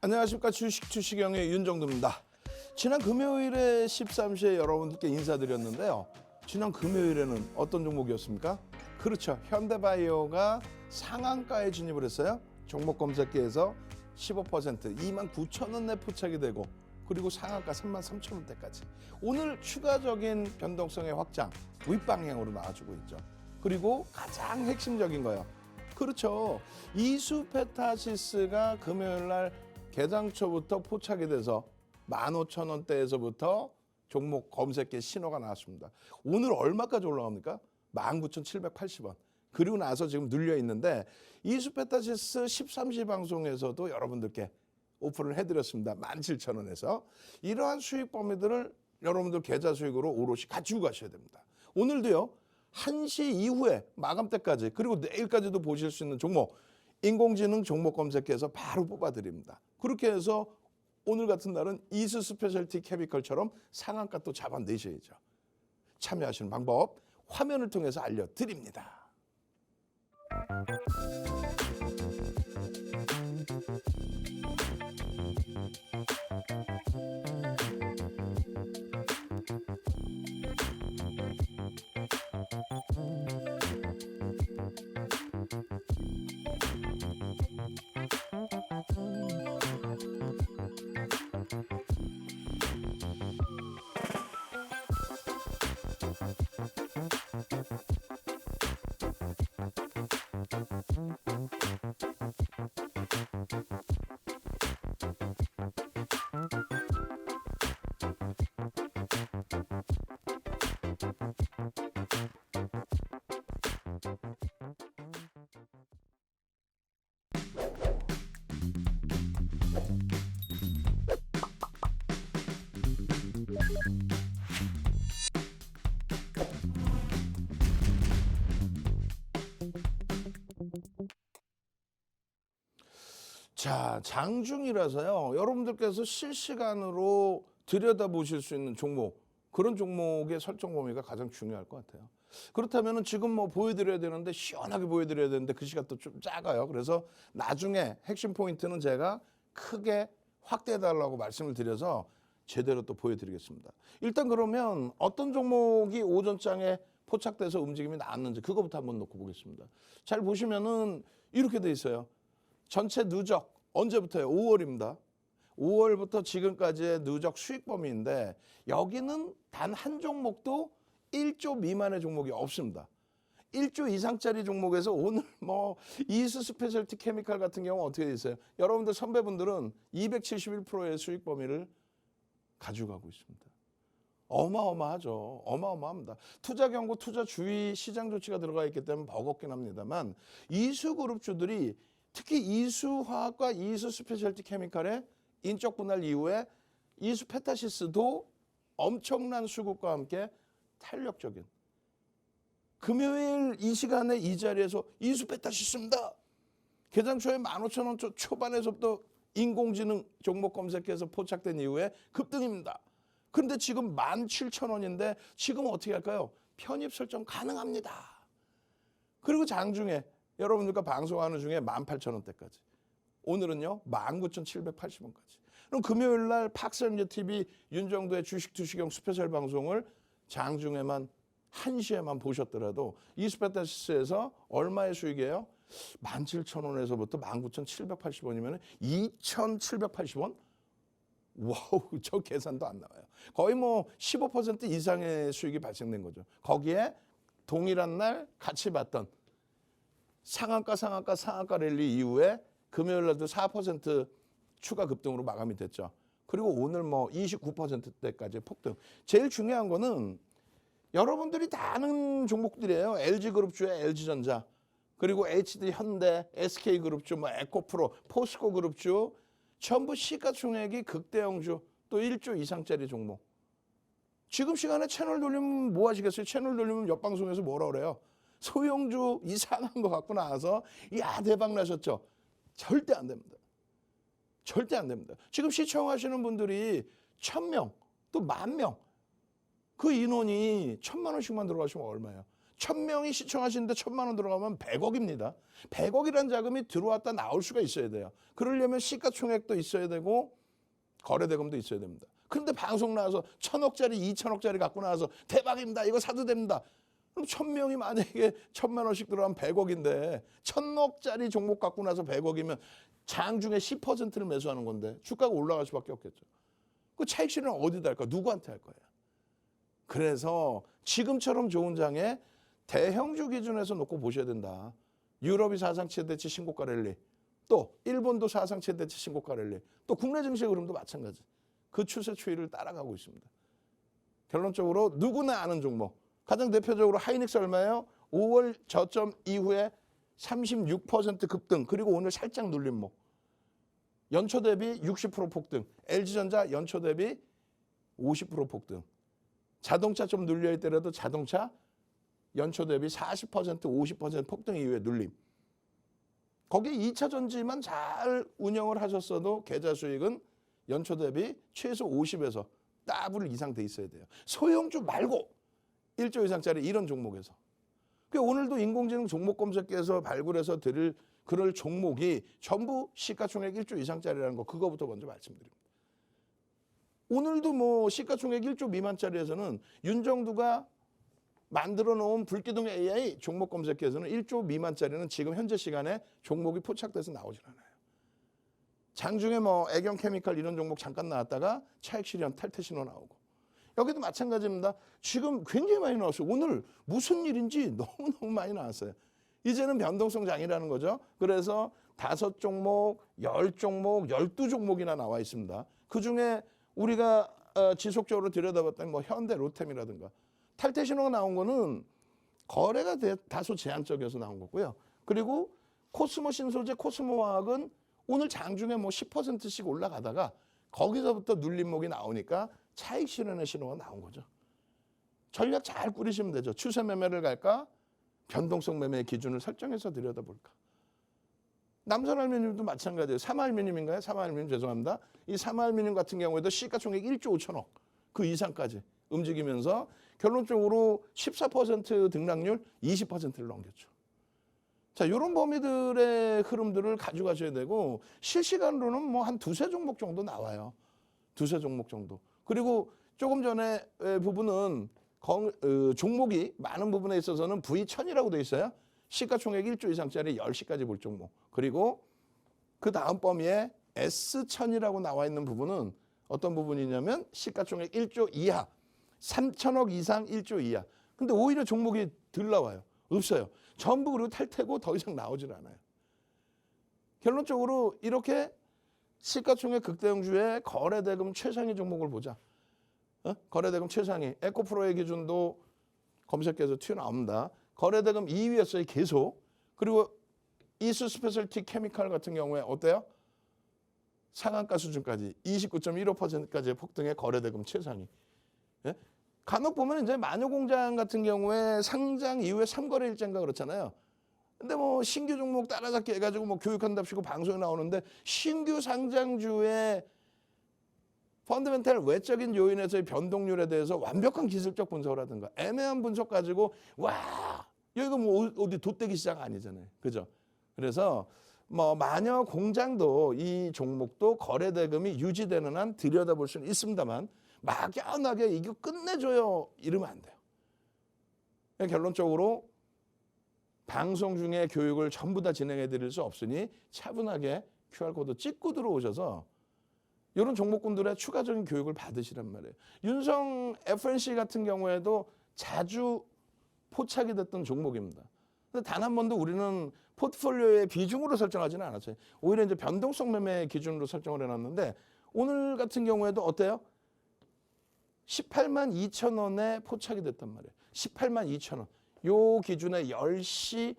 안녕하십니까. 주식투시경의 윤정두입니다. 지난 금요일에 13시에 여러분들께 인사드렸는데요. 지난 금요일에는 어떤 종목이었습니까? 그렇죠. 현대바이오가 상한가에 진입을 했어요. 종목 검색기에서 15% 29,000원 내 포착이 되고, 그리고 상한가 33,000원대까지 오늘 추가적인 변동성의 확장 윗방향으로 나와주고 있죠. 그리고 가장 핵심적인 거예요. 그렇죠. 이수페타시스가 금요일날 개장초부터 포착이 돼서 15,000원대에서부터 종목 검색기에 신호가 나왔습니다. 오늘 얼마까지 올라갑니까? 19,780원. 그리고 나서 지금 눌려 있는데, 이수페타시스 13시 방송에서도 여러분들께 오픈을 해드렸습니다. 17,000원에서. 이러한 수익 범위들을 여러분들 계좌 수익으로 오롯이 가지고 가셔야 됩니다. 오늘도요, 1시 이후에 마감때까지, 그리고 내일까지도 보실 수 있는 종목, 인공지능 종목 검색기에서 바로 뽑아드립니다. 그렇게 해서 오늘 같은 날은 이수 스페셜티 케미컬처럼 상한가 또 잡아내셔야죠. 참여하시는 방법 화면을 통해서 알려드립니다. 자, 장중이라서요, 여러분들께서 실시간으로 들여다보실 수 있는 종목, 그런 종목의 설정 범위가 가장 중요할 것 같아요. 그렇다면 지금 뭐 보여드려야 되는데, 시원하게 보여드려야 되는데 그 시간도 좀 작아요. 그래서 나중에 핵심 포인트는 제가 크게 확대해달라고 말씀을 드려서 제대로 또 보여드리겠습니다. 일단 그러면 어떤 종목이 오전장에 포착돼서 움직임이 나왔는지 그거부터 한번 놓고 보겠습니다. 잘 보시면은 이렇게 돼 있어요. 전체 누적 언제부터요? 5월입니다. 5월부터 지금까지의 누적 수익 범위인데, 여기는 단 한 종목도 1조 미만의 종목이 없습니다. 1조 이상짜리 종목에서 오늘 뭐 이수 스페셜티 케미칼 같은 경우 어떻게 돼 있어요? 여러분들 선배분들은 271%의 수익 범위를 가지고 가고 있습니다. 어마어마하죠. 어마어마합니다. 투자 경고, 투자 주의, 시장 조치가 들어가 있기 때문에 버겁긴 합니다만, 이수그룹주들이 특히 이수화학과 이수 스페셜티 케미칼의 인적 분할 이후에 이수페타시스도 엄청난 수급과 함께 탄력적인, 금요일 이 시간에 이 자리에서 이수페타시스입니다. 개장초에 15,000원 초반에서부터 인공지능 종목 검색해서 포착된 이후에 급등입니다. 그런데 지금 17,000원인데 지금 어떻게 할까요? 편입 설정 가능합니다. 그리고 장중에 여러분들과 방송하는 중에 18,000원대까지. 오늘은요, 19,780원까지. 그럼 금요일 날 팍스엔저TV 윤정도의 주식투시경 스페셜 방송을 장중에만 1시에만 보셨더라도 이수페타시스에서 얼마의 수익이에요? 17,000원에서부터 19,780원이면 2,780원? 와우, 저 계산도 안 나와요. 거의 뭐 15% 이상의 수익이 발생된 거죠. 거기에 동일한 날 같이 봤던 상한가 랠리 이후에 금요일 날도 4% 추가 급등으로 마감이 됐죠. 그리고 오늘 뭐 29%대까지 폭등. 제일 중요한 거는 여러분들이 다 아는 종목들이에요. LG그룹주의 LG전자, 그리고 HD 현대, SK그룹주, 뭐 에코프로, 포스코그룹주, 전부 시가총액이 극대형주, 또 1조 이상짜리 종목. 지금 시간에 채널 돌리면 뭐 하시겠어요? 채널 돌리면 옆방송에서 뭐라 그래요? 소형주 이상한 거 갖고 나와서 야 대박 나셨죠? 절대 안 됩니다. 절대 안 됩니다. 지금 시청하시는 분들이 1,000명 또 10,000명, 그 인원이 1,000만 원씩만 들어가시면 얼마예요? 1000명이 시청하시는데 1000만 원 들어가면 100억입니다. 100억이라는 자금이 들어왔다 나올 수가 있어야 돼요. 그러려면 시가총액도 있어야 되고 거래대금도 있어야 됩니다. 그런데 방송 나와서 1000억짜리, 2000억짜리 갖고 나와서 대박입니다. 이거 사도 됩니다. 그럼 1000명이 만약에 1000만 원씩 들어가면 100억인데 1000억짜리 종목 갖고 나서 100억이면 장중에 10%를 매수하는 건데 주가가 올라갈 수밖에 없겠죠. 그 차익 실현은 어디다 할까? 누구한테 할 거예요? 그래서 지금처럼 좋은 장에 대형주 기준에서 놓고 보셔야 된다. 유럽이 사상 최대치 신고가 랠리, 또 일본도 사상 최대치 신고가 랠리, 또 국내 증시 흐름도 마찬가지. 그 추세 추이를 따라가고 있습니다. 결론적으로 누구나 아는 종목. 가장 대표적으로 하이닉스 얼마예요? 5월 저점 이후에 36% 급등, 그리고 오늘 살짝 눌림목. 연초 대비 60% 폭등. LG전자 연초 대비 50% 폭등. 자동차 좀 눌려있더라도 자동차 연초 대비 40%, 50% 폭등 이후에 눌림. 거기에 2차 전지만 잘 운영을 하셨어도 계좌 수익은 연초 대비 최소 50에서 더블 이상 돼 있어야 돼요. 소형주 말고 1조 이상짜리 이런 종목에서. 오늘도 인공지능 종목 검색기에서 발굴해서 드릴 그럴 종목이 전부 시가총액 1조 이상짜리라는 거, 그거부터 먼저 말씀드립니다. 오늘도 뭐 시가총액 1조 미만짜리에서는 윤정두가 만들어 놓은 불기둥 AI 종목 검색기에서는 1조 미만짜리는 지금 현재 시간에 종목이 포착돼서 나오질 않아요. 장중에 뭐 애경 케미칼 이런 종목 잠깐 나왔다가 차익 실현 탈퇴 신호 나오고, 여기도 마찬가지입니다. 지금 굉장히 많이 나왔어요. 오늘 무슨 일인지 너무너무 많이 나왔어요. 이제는 변동성 장이라는 거죠. 그래서 5종목, 10종목, 12종목이나 나와 있습니다. 그중에 우리가 지속적으로 들여다봤더니 뭐 현대, 로템이라든가 탈퇴 신호가 나온 거는 거래가 다소 제한적이어서 나온 거고요. 그리고 코스모 신소재, 코스모화학은 오늘 장중에 뭐 10%씩 올라가다가 거기서부터 눌림목이 나오니까 차익 실현의 신호가 나온 거죠. 전략 잘 꾸리시면 되죠. 추세 매매를 갈까? 변동성 매매의 기준을 설정해서 들여다볼까? 남선알루미늄도 마찬가지예요. 삼알루미늄인가요? 삼알루미늄 죄송합니다. 이 삼알루미늄 같은 경우에도 시가총액 1조 5천억 그 이상까지 움직이면서 결론적으로 14% 등락률 20%를 넘겼죠. 자, 이런 범위들의 흐름들을 가져가셔야 되고, 실시간으로는 뭐 한 2-3 종목 정도 나와요. 2-3 종목 정도. 그리고 조금 전에 부분은 종목이 많은 부분에 있어서는 V1000이라고 돼 있어요. 시가총액 1조 이상짜리 10시까지 볼 종목. 그리고 그 다음 범위에 S1000이라고 나와 있는 부분은 어떤 부분이냐면 시가총액 1조 이하, 3천억 이상 1조 이하. 근데 오히려 종목이 덜 나와요. 없어요. 전부 그리고 탈퇴고 더 이상 나오질 않아요. 결론적으로 이렇게 시가총액 극대형주의 거래대금 최상위 종목을 보자. 거래대금 최상위. 에코프로의 기준도 검색해서 튀어나옵니다. 거래대금 2위였어요. 계속. 그리고 이수 스페셜티 케미칼 같은 경우에 어때요? 상한가 수준까지 29.15%까지의 폭등의 거래대금 최상위. 예? 간혹 보면 이제 마녀공장 같은 경우에 상장 이후에 3거래일자인가 그렇잖아요. 근데 뭐 신규 종목 따라잡기 해가지고 뭐 교육한답시고 방송에 나오는데, 신규 상장주의 펀더멘탈 외적인 요인에서의 변동률에 대해서 완벽한 기술적 분석을 하든가 애매한 분석 가지고 와 여기가 뭐 어디 돗대기 시장 아니잖아요. 그죠? 그래서 뭐 마녀 공장도 이 종목도 거래대금이 유지되는 한 들여다볼 수는 있습니다만 막연하게 이거 끝내줘요 이러면 안 돼요. 결론적으로 방송 중에 교육을 전부 다 진행해 드릴 수 없으니 차분하게 QR코드 찍고 들어오셔서 이런 종목군들의 추가적인 교육을 받으시란 말이에요. 윤성 FNC 같은 경우에도 자주 포착이 됐던 종목입니다. 근데 단 한 번도 우리는 포트폴리오의 비중으로 설정하지는 않았어요. 오히려 이제 변동성 매매 기준으로 설정을 해놨는데, 오늘 같은 경우에도 어때요? 18만 2천 원에 포착이 됐단 말이에요. 18만 2천 원. 요 기준에 10시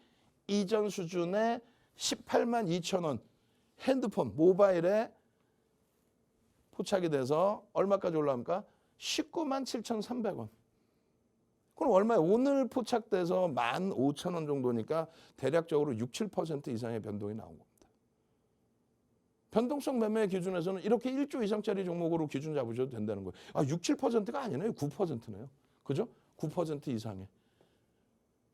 이전 수준에 18만 2천 원 핸드폰, 모바일에 포착이 돼서 얼마까지 올라갑니까? 19만 7,300원. 그럼 얼마예요? 오늘 포착돼서 15,000원 정도니까 대략적으로 6-7% 이상의 변동이 나온 겁니다. 변동성 매매 기준에서는 이렇게 1조 이상짜리 종목으로 기준 잡으셔도 된다는 거예요. 아, 6-7%가 아니네요. 9%네요. 그죠? 9% 이상의.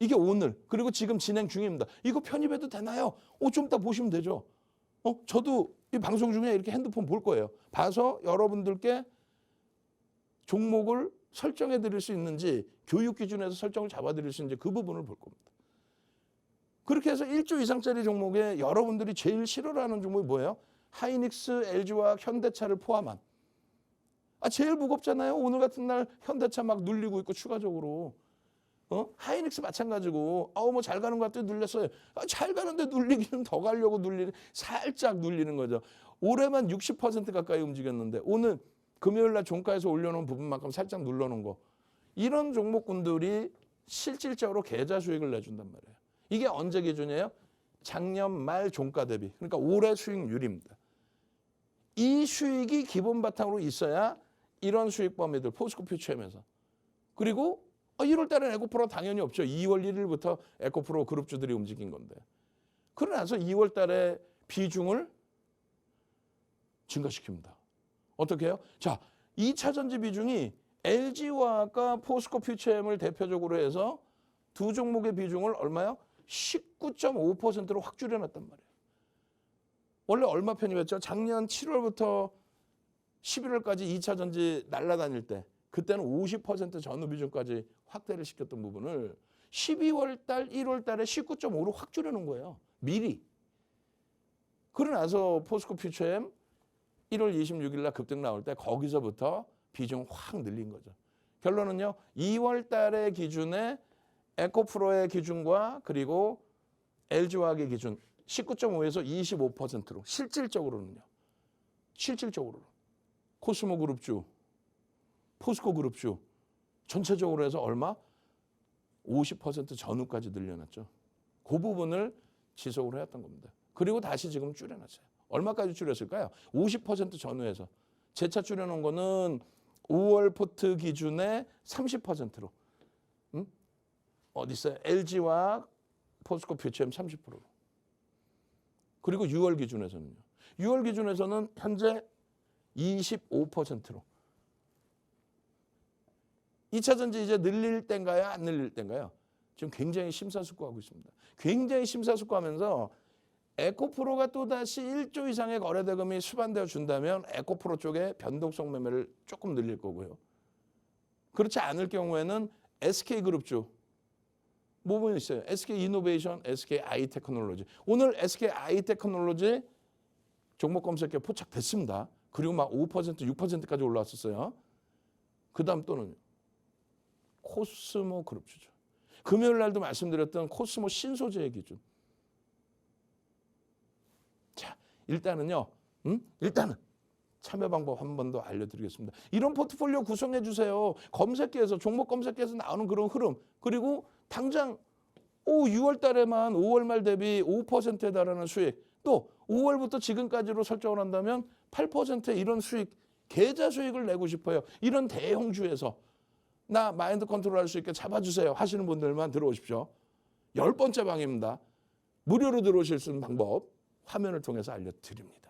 이게 오늘 그리고 지금 진행 중입니다. 이거 편입해도 되나요? 좀 이따 보시면 되죠. 저도 이 방송 중에 이렇게 핸드폰 볼 거예요. 봐서 여러분들께 종목을 설정해 드릴 수 있는지 교육 기준에서 설정을 잡아 드릴 수 있는지 그 부분을 볼 겁니다. 그렇게 해서 1조 이상짜리 종목에 여러분들이 제일 싫어하는 종목이 뭐예요? 하이닉스, LG화학, 현대차를 포함한. 제일 무겁잖아요. 오늘 같은 날 현대차 막 눌리고 있고 추가적으로. 하이닉스 마찬가지고 뭐 잘 가는 것 같아 눌렸어요. 잘 가는데 눌리기는 더 가려고 눌리는 살짝 눌리는 거죠. 올해만 60% 가까이 움직였는데 오늘 금요일 날 종가에서 올려놓은 부분만큼 살짝 눌러놓은 거. 이런 종목군들이 실질적으로 계좌 수익을 내준단 말이에요. 이게 언제 기준이에요? 작년 말 종가 대비. 그러니까 올해 수익률입니다. 이 수익이 기본 바탕으로 있어야 이런 수익 범위들 포스코 퓨처엠에서. 그리고 1월 달에 에코프로 당연히 없죠. 2월 1일부터 에코프로 그룹주들이 움직인 건데. 그러나서 2월 달에 비중을 증가시킵니다. 어떻게 해요? 자, 2차 전지 비중이 LG화학과 포스코 퓨처엠을 대표적으로 해서 두 종목의 비중을 얼마요? 19.5%로 확 줄여놨단 말이에요. 원래 얼마 편입했죠? 작년 7월부터 11월까지 2차 전지 날아다닐 때 그때는 50% 전후 비중까지 확대를 시켰던 부분을 12월 달, 1월 달에 19.5로 확 줄여놓은 거예요. 미리. 그러나서 포스코 퓨처엠 1월 26일 날 급등 나올 때 거기서부터 비중 확 늘린 거죠. 결론은요. 2월 달의 기준에 에코프로의 기준과 그리고 LG화학의 기준 19.5에서 25%로 실질적으로는요. 실질적으로 코스모 그룹주, 포스코 그룹주 전체적으로 해서 얼마? 50% 전후까지 늘려놨죠. 그 부분을 지속을 해왔던 겁니다. 그리고 다시 지금 줄여놨어요. 얼마까지 줄였을까요? 50% 전후에서. 재차 줄여놓은 거는 5월 포트 기준에 30%로. 어디 있어요? LG와 포스코 퓨처엠 30%로. 그리고 6월 기준에서는요. 6월 기준에서는 현재 25%로. 2차 전지 이제 늘릴 때인가요? 안 늘릴 때인가요? 지금 굉장히 심사숙고하고 있습니다. 굉장히 심사숙고하면서 에코프로가 또다시 1조 이상의 거래대금이 수반되어 준다면 에코프로 쪽에 변동성 매매를 조금 늘릴 거고요. 그렇지 않을 경우에는 SK그룹주 뭐뭐 있어요? SK이노베이션, SK아이테크놀로지. 오늘 SK아이테크놀로지 종목 검색에 포착됐습니다. 그리고 막 5%, 6%까지 올라왔었어요. 그 다음 또는 코스모 그룹주죠. 금요일 날도 말씀드렸던 코스모 신소재의 기준. 자, 일단은요. 일단은 참여 방법 한 번 더 알려드리겠습니다. 이런 포트폴리오 구성해 주세요. 검색기에서 종목 검색기에서 나오는 그런 흐름. 그리고 당장 6월 달에만 5월 말 대비 5%에 달하는 수익. 또 5월부터 지금까지로 설정을 한다면 8%의 이런 수익, 계좌 수익을 내고 싶어요. 이런 대형주에서 나 마인드 컨트롤할 수 있게 잡아주세요 하시는 분들만 들어오십시오. 10번째 방입니다. 무료로 들어오실 수 있는 방법 화면을 통해서 알려드립니다.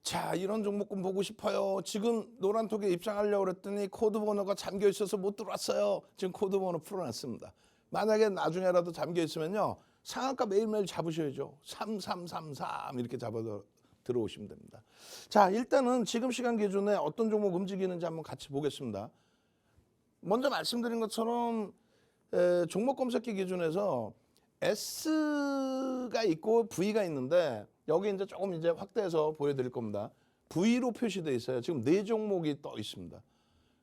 자, 이런 종목군 보고 싶어요. 지금 노란톡에 입장하려고 그랬더니 코드 번호가 잠겨 있어서 못 들어왔어요. 지금 코드 번호 풀어놨습니다. 만약에 나중에라도 잠겨 있으면요. 상한가 매일매일 잡으셔야죠. 3333 이렇게 잡아서 들어오시면 됩니다. 자, 일단은 지금 시간 기준에 어떤 종목 움직이는지 한번 같이 보겠습니다. 먼저 말씀드린 것처럼 종목 검색기 기준에서 S가 있고 V가 있는데 여기 이제 조금 이제 확대해서 보여드릴 겁니다. V로 표시되어 있어요. 지금 4종목이 떠 있습니다.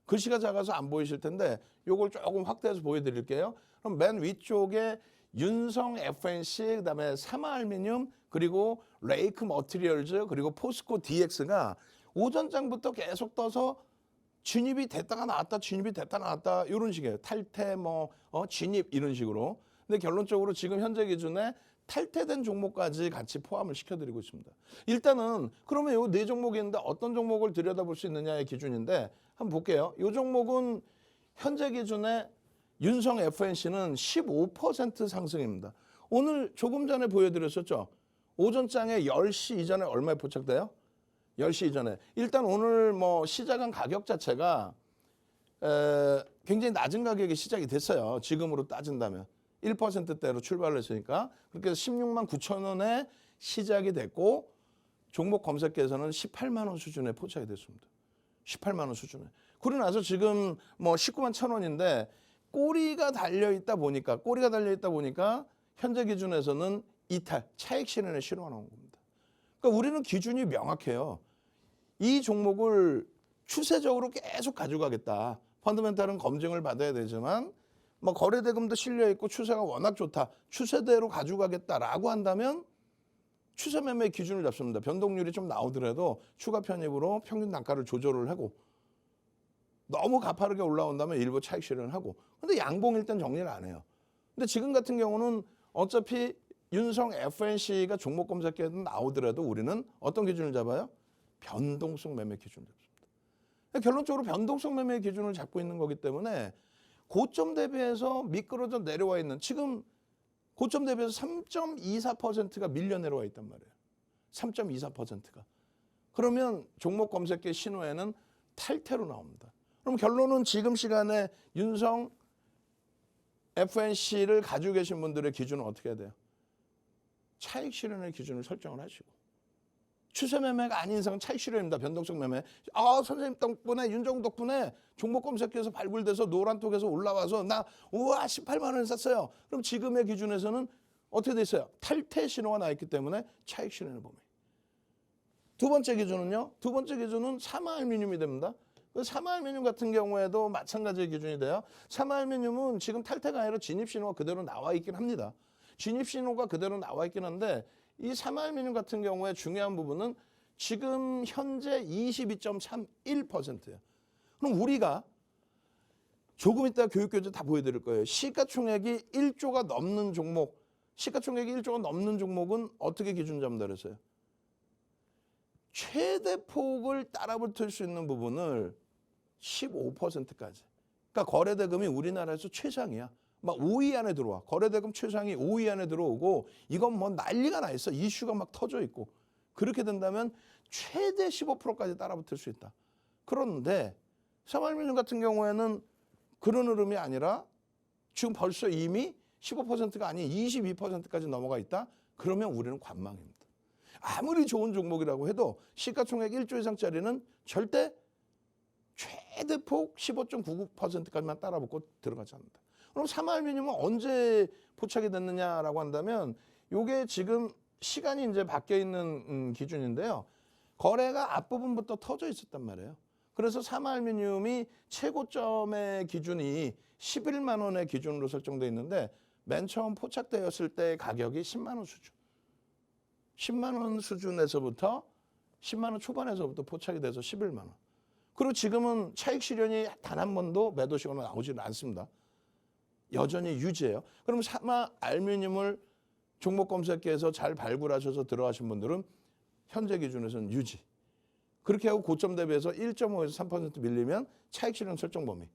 글씨가 작아서 안 보이실 텐데 요걸 조금 확대해서 보여드릴게요. 그럼 맨 위쪽에 윤성 FNC, 그다음에 사마알미늄, 그리고 레이크 머티리얼즈, 그리고 포스코 DX가 오전장부터 계속 떠서 진입이 됐다가 나왔다, 진입이 됐다 나왔다 이런 식이에요. 탈퇴, 진입 이런 식으로. 근데 결론적으로 지금 현재 기준에 탈퇴된 종목까지 같이 포함을 시켜드리고 있습니다. 일단은 그러면 요 4종목이 있는데 어떤 종목을 들여다볼 수 있느냐의 기준인데 한번 볼게요. 요 종목은 현재 기준에 윤성 FNC는 15% 상승입니다. 오늘 조금 전에 보여드렸었죠. 오전장에 10시 이전에 얼마에 포착돼요? 10시 이전에. 일단 오늘 시작한 가격 자체가 굉장히 낮은 가격에 시작이 됐어요. 지금으로 따진다면. 1%대로 출발을 했으니까. 그렇게 해서 16만 9천 원에 시작이 됐고 종목 검색계에서는 18만 원 수준에 포착이 됐습니다. 18만 원 수준에. 그러고 나서 지금 19만 1천 원인데 꼬리가 달려있다 보니까 현재 기준에서는 이탈, 차익 실현에 실어가 나온 겁니다. 그러니까 우리는 기준이 명확해요. 이 종목을 추세적으로 계속 가져가겠다. 펀더멘탈은 검증을 받아야 되지만 거래대금도 실려있고 추세가 워낙 좋다. 추세대로 가져가겠다라고 한다면 추세 매매 기준을 잡습니다. 변동률이 좀 나오더라도 추가 편입으로 평균 단가를 조절을 하고 너무 가파르게 올라온다면 일부 차익 실현을 하고 근데 양봉일 땐 정리를 안 해요. 근데 지금 같은 경우는 어차피 윤성 FNC가 종목 검색기에 나오더라도 우리는 어떤 기준을 잡아요? 변동성 매매 기준을 잡습니다. 결론적으로 변동성 매매 기준을 잡고 있는 거기 때문에 고점 대비해서 미끄러져 내려와 있는 지금 고점 대비해서 3.24%가 밀려 내려와 있단 말이에요. 3.24%가. 그러면 종목 검색기 신호에는 탈퇴로 나옵니다. 그럼 결론은 지금 시간에 윤성 FNC를 가지고 계신 분들의 기준은 어떻게 해야 돼요? 차익 실현의 기준을 설정을 하시고 추세 매매가 아닌 이상은 차익 실현입니다. 변동성 매매. 선생님 덕분에 윤정 덕분에 종목 검색기에서 발굴돼서 노란톡에서 올라와서 나 우와 18만 원 샀어요. 그럼 지금의 기준에서는 어떻게 돼 있어요? 탈퇴 신호가 나 있기 때문에 차익 실현의 범위. 두 번째 기준은요. 두 번째 기준은 사마알미늄이 됩니다. 사마알미늄 같은 경우에도 마찬가지의 기준이 돼요. 사마알미늄은 지금 탈퇴가 아니라 진입 신호가 그대로 나와 있긴 합니다. 진입 신호가 그대로 나와 있긴 한데 이 사마알미늄 같은 경우에 중요한 부분은 지금 현재 22.31%예요. 그럼 우리가 조금 이따 교육교재 다 보여드릴 거예요. 시가총액이 1조가 넘는 종목, 시가총액이 1조가 넘는 종목은 어떻게 기준 잡는다 그랬어요? 최대 폭을 따라붙을 수 있는 부분을 15%까지. 그러니까 거래대금이 우리나라에서 최상이야. 막 5위 안에 들어와. 거래대금 최상이 5위 안에 들어오고 이건 난리가 나 있어. 이슈가 막 터져 있고. 그렇게 된다면 최대 15%까지 따라붙을 수 있다. 그런데 사마알미늄 같은 경우에는 그런 흐름이 아니라 지금 벌써 이미 15%가 아닌 22%까지 넘어가 있다. 그러면 우리는 관망입니다. 아무리 좋은 종목이라고 해도 시가총액 1조 이상짜리는 절대 최대폭 15.99%까지만 따라붙고 들어가지 않는다. 그럼 사마알미늄은 언제 포착이 됐느냐라고 한다면 이게 지금 시간이 이제 바뀌어 있는 기준인데요. 거래가 앞부분부터 터져 있었단 말이에요. 그래서 사마알미늄이 최고점의 기준이 11만 원의 기준으로 설정되어 있는데 맨 처음 포착되었을 때 가격이 10만 원 수준. 10만 원 수준에서부터 10만 원 초반에서부터 포착이 돼서 11만 원. 그리고 지금은 차익 실현이 단 한 번도 매도 시간으로 나오지는 않습니다. 여전히 유지해요. 그럼 사마알미늄을 종목 검색기에서 잘 발굴하셔서 들어가신 분들은 현재 기준에서는 유지. 그렇게 하고 고점 대비해서 1.5에서 3% 밀리면 차익 실현 설정 범위.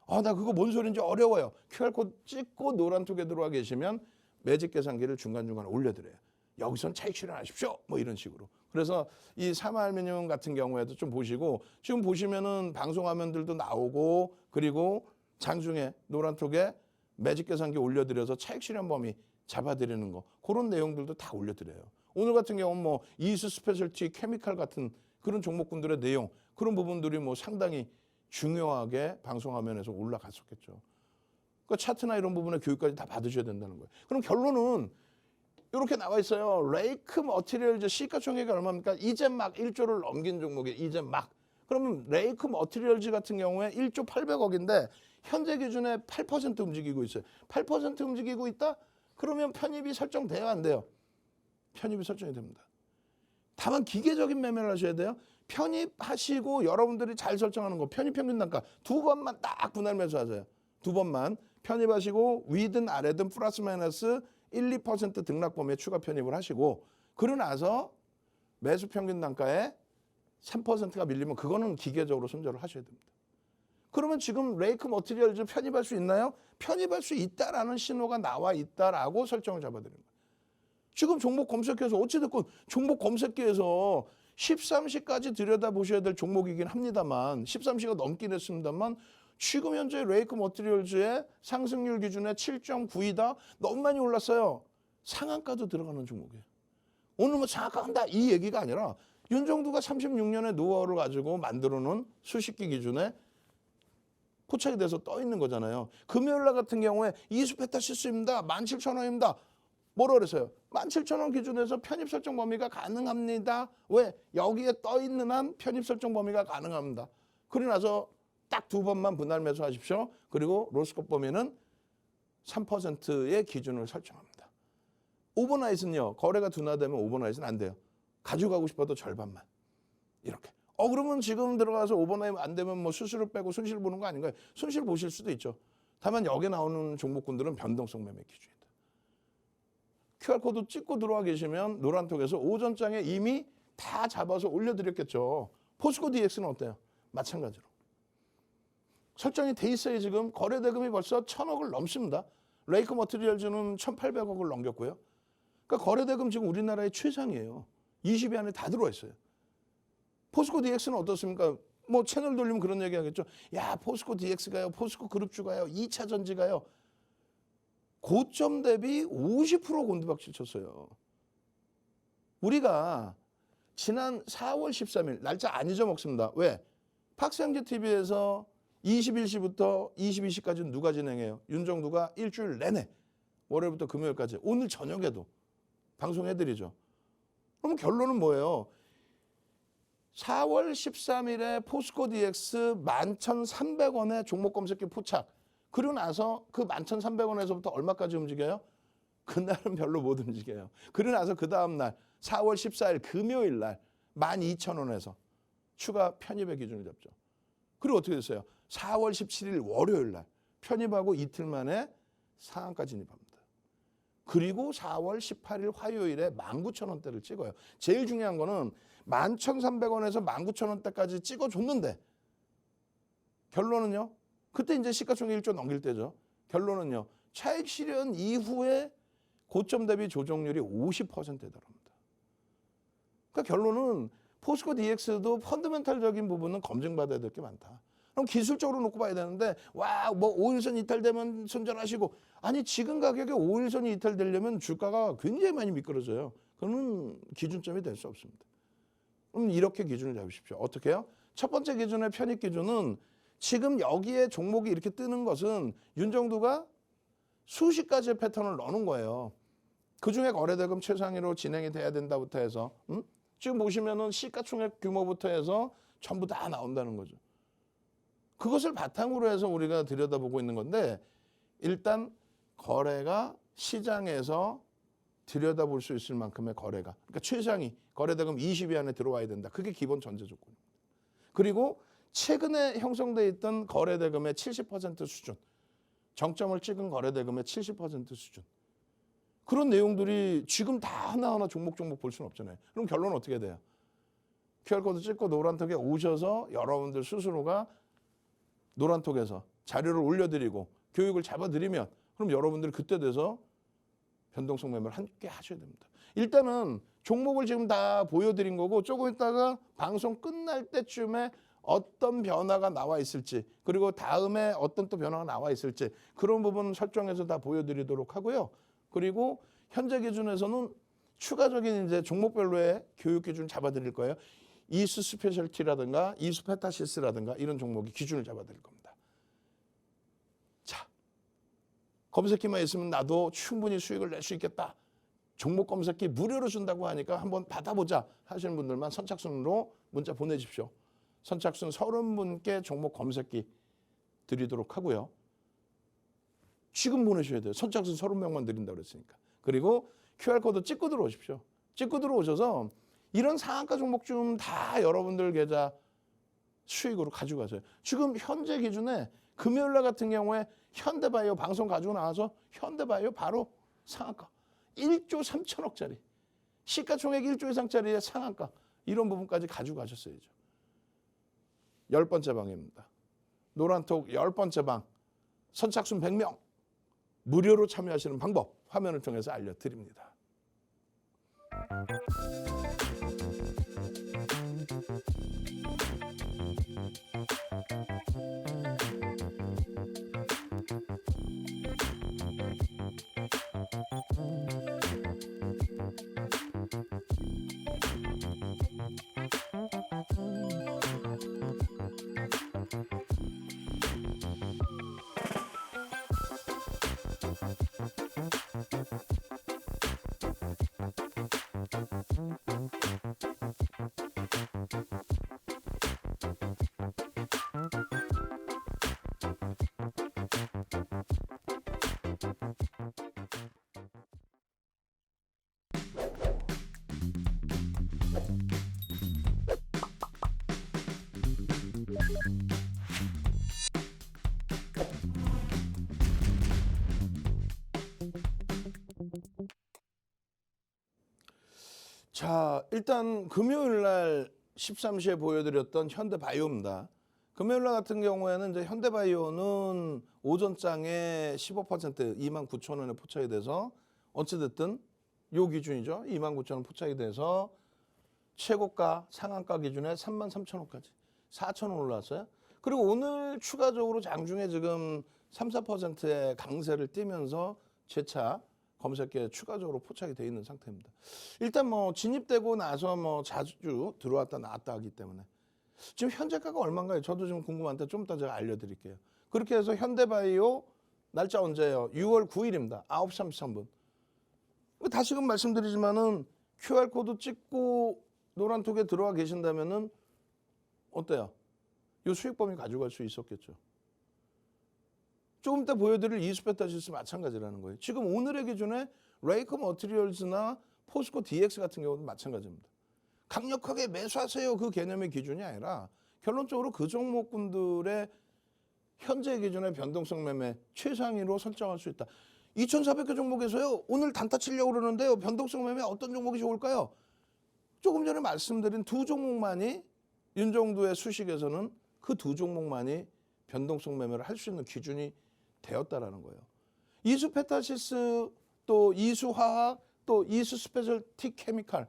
나 그거 뭔 소리인지 어려워요. QR코드 찍고 노란톡에 들어와 계시면 매직 계산기를 중간중간 올려드려요. 여기선 차익 실현하십시오. 이런 식으로. 그래서 이 사마알미늄 같은 경우에도 좀 보시고 지금 보시면은 방송 화면들도 나오고 그리고 장중에 노란톡에 매직 계산기 올려드려서 차익 실현 범위 잡아드리는 거 그런 내용들도 다 올려드려요. 오늘 같은 경우는 이수 스페셜티 케미칼 같은 그런 종목군들의 내용 그런 부분들이 상당히 중요하게 방송 화면에서 올라갔었겠죠. 그 차트나 이런 부분의 교육까지 다 받으셔야 된다는 거예요. 그럼 결론은 이렇게 나와 있어요. 레이크 머티리얼즈 시가총액이 얼마입니까? 이제 막 1조를 넘긴 종목이 이제 막. 그러면 레이크 머티리얼즈 같은 경우에 1조 800억인데 현재 기준에 8% 움직이고 있어요. 8% 움직이고 있다? 그러면 편입이 설정돼야 안 돼요? 편입이 설정이 됩니다. 다만 기계적인 매매를 하셔야 돼요. 편입하시고 여러분들이 잘 설정하는 거 편입 평균 단가 2번만 딱 분할 매수하세요. 2번만 편입하시고 위든 아래든 플러스 마이너스 1, 2% 등락 범위에 추가 편입을 하시고 그러고 나서 매수 평균 단가에 3%가 밀리면 그거는 기계적으로 손절을 하셔야 됩니다. 그러면 지금 레이크 머티리얼즈 편입할 수 있나요? 편입할 수 있다라는 신호가 나와 있다라고 설정을 잡아드리는 거예요. 지금 종목 검색해서 어찌됐건 종목 검색기에서 13시까지 들여다보셔야 될 종목이긴 합니다만 13시가 넘긴 했습니다만 지금 현재 레이크 머티리얼즈의 상승률 기준에 7.9이다. 너무 많이 올랐어요. 상한가도 들어가는 종목이에요. 오늘 뭐 상한가 한다 이 얘기가 아니라 윤정두가 36년의 노하우를 가지고 만들어놓은 수식기 기준에 포착이 돼서 떠 있는 거잖아요. 금요일날 같은 경우에 이수페타시스입니다. 17,000원입니다. 뭐라 그랬어요? 17,000원 기준에서 편입 설정 범위가 가능합니다. 왜? 여기에 떠 있는 한 편입 설정 범위가 가능합니다. 그러고 나서 딱 2번만 분할 매수하십시오. 그리고 로스컵 범위는 3%의 기준을 설정합니다. 오버나잇은요. 거래가 둔화되면 오버나잇은 안 돼요. 가져가고 싶어도 절반만. 이렇게. 그러면 지금 들어가서 오버나잇 안 되면 뭐 수수료 빼고 손실 보는 거 아닌가요? 손실 보실 수도 있죠. 다만 여기 나오는 종목군들은 변동성 매매 기준이다. QR코드 찍고 들어와 계시면 노란톡에서 오전장에 이미 다 잡아서 올려드렸겠죠. 포스코 DX는 어때요? 마찬가지로. 설정이 돼 있어요. 지금 거래 대금이 벌써 1,000억을 넘습니다. 레이크 머티리얼즈는 1,800억을 넘겼고요. 그러니까 거래 대금 지금 우리나라의 최상이에요. 20위 안에 다 들어와 있어요. 포스코 DX는 어떻습니까? 뭐 채널 돌리면 그런 얘기 하겠죠. 야, 포스코 DX가요. 포스코 그룹주가요. 2차 전지가요. 고점 대비 50% 곤두박질 쳤어요. 우리가 지난 4월 13일 날짜 안 잊어먹습니다. 왜? 박상재 TV에서 21시부터 22시까지는 누가 진행해요? 윤정두가 일주일 내내 월요일부터 금요일까지 오늘 저녁에도 방송해드리죠. 그럼 결론은 뭐예요? 4월 13일에 포스코 DX 11,300원에 종목 검색기 포착. 그리고 나서 그 11,300원에서부터 얼마까지 움직여요? 그날은 별로 못 움직여요. 그리고 나서 그 다음날 4월 14일 금요일 날 12,000원에서 추가 편입의 기준을 잡죠. 그리고 어떻게 됐어요? 4월 17일 월요일 날 편입하고 이틀 만에 상한가 진입합니다. 그리고 4월 18일 화요일에 19,000원대를 찍어요. 제일 중요한 거는 11,300원에서 19,000원대까지 찍어줬는데 결론은요. 그때 이제 시가총액 1조 넘길 때죠. 결론은요. 차익 실현 이후에 고점 대비 조정률이 50%에 달합니다. 그러니까 결론은 포스코 DX도 펀더멘탈적인 부분은 검증받아야 될 게 많다. 그럼 기술적으로 놓고 봐야 되는데 와, 뭐 5일선 이탈되면 손절하시고 아니 지금 가격에 5일선이 이탈되려면 주가가 굉장히 많이 미끄러져요. 그러면 기준점이 될 수 없습니다. 그럼 이렇게 기준을 잡으십시오. 어떻게 해요? 첫 번째 기준의 편입 기준은 지금 여기에 종목이 이렇게 뜨는 것은 윤정두가 수십 가지의 패턴을 넣는 거예요. 그중에 거래대금 최상위로 진행이 돼야 된다부터 해서 지금 보시면은 시가총액 규모부터 해서 전부 다 나온다는 거죠. 그것을 바탕으로 해서 우리가 들여다보고 있는 건데 일단 거래가 시장에서 들여다볼 수 있을 만큼의 거래가 그러니까 최상위 거래대금 20위 안에 들어와야 된다. 그게 기본 전제 조건입니다. 그리고 최근에 형성돼 있던 거래대금의 70% 수준 정점을 찍은 거래대금의 70% 수준 그런 내용들이 지금 다 하나하나 종목 볼 수는 없잖아요. 그럼 결론은 어떻게 돼요? QR코드 찍고 노란톡에 오셔서 여러분들 스스로가 노란톡에서 자료를 올려드리고 교육을 잡아드리면 그럼 여러분들이 그때 돼서 변동성 매매를 함께 하셔야 됩니다. 일단은 종목을 지금 다 보여드린 거고 조금 있다가 방송 끝날 때쯤에 어떤 변화가 나와 있을지 그리고 다음에 어떤 또 변화가 나와 있을지 그런 부분 설정해서 다 보여드리도록 하고요. 그리고 현재 기준에서는 추가적인 이제 종목별로의 교육 기준을 잡아드릴 거예요. 이수 스페셜티라든가 이수 페타시스라든가 이런 종목이 기준을 잡아드릴 겁니다. 자, 검색기만 있으면 나도 충분히 수익을 낼 수 있겠다. 종목 검색기 무료로 준다고 하니까 한번 받아보자 하시는 분들만 선착순으로 문자 보내십시오. 선착순 30분께 종목 검색기 드리도록 하고요. 지금 보내셔야 돼요. 선착순 30명만 드린다고 그랬으니까. 그리고 QR코드 찍고 들어오십시오. 찍고 들어오셔서 이런 상한가 종목 좀 다 여러분들 계좌 수익으로 가지고 가세요. 지금 현재 기준에 금요일날 같은 경우에 현대바이오 방송 가지고 나와서 현대바이오 바로 상한가 1조 3천억짜리 시가총액 1조 이상짜리의 상한가 이런 부분까지 가지고 가셨어야죠. 10번째 방입니다. 노란톡 10번째 방 선착순 100명 무료로 참여하시는 방법 화면을 통해서 알려드립니다. 자, 일단 금요일 날 13시에 보여드렸던 현대바이오입니다. 금요일 날 같은 경우에는 이제 현대바이오는 오전장에 15% 29,000원에 포착이 돼서 어찌됐든 요 기준이죠. 29,000원 포착이 돼서 최고가 상한가 기준에 33,000원까지 4,000원 올라왔어요. 그리고 오늘 추가적으로 장중에 지금 3, 4%의 강세를 띄면서 재차 검색기에 추가적으로 포착이 돼 있는 상태입니다. 일단 뭐 진입되고 나서 뭐 자주 들어왔다 나왔다 하기 때문에 지금 현재가가 얼마인가요? 저도 좀 궁금한데 좀 이따 제가 알려드릴게요. 그렇게 해서 현대바이오 날짜 언제예요? 6월 9일입니다. 9시 33분. 다시금 말씀드리지만은 QR코드 찍고 노란톡에 들어와 계신다면은 어때요? 이 수익 범위 가져갈 수 있었겠죠. 조금 이따 보여드릴 이수페타시스 마찬가지라는 거예요. 지금 오늘의 기준에 레이커 머티리얼즈나 포스코 DX 같은 경우도 마찬가지입니다. 강력하게 매수하세요 그 개념의 기준이 아니라 결론적으로 그 종목군들의 현재 기준의 변동성 매매 최상위로 설정할 수 있다. 2,400개 종목에서요. 오늘 단타 치려고 그러는데요. 변동성 매매 어떤 종목이 좋을까요? 조금 전에 말씀드린 두 종목만이 윤정두의 수식에서는 그 두 종목만이 변동성 매매를 할 수 있는 기준이 되었다라는 거예요. 이수 페타시스 또 이수 화학 또 이수 스페셜티 케미칼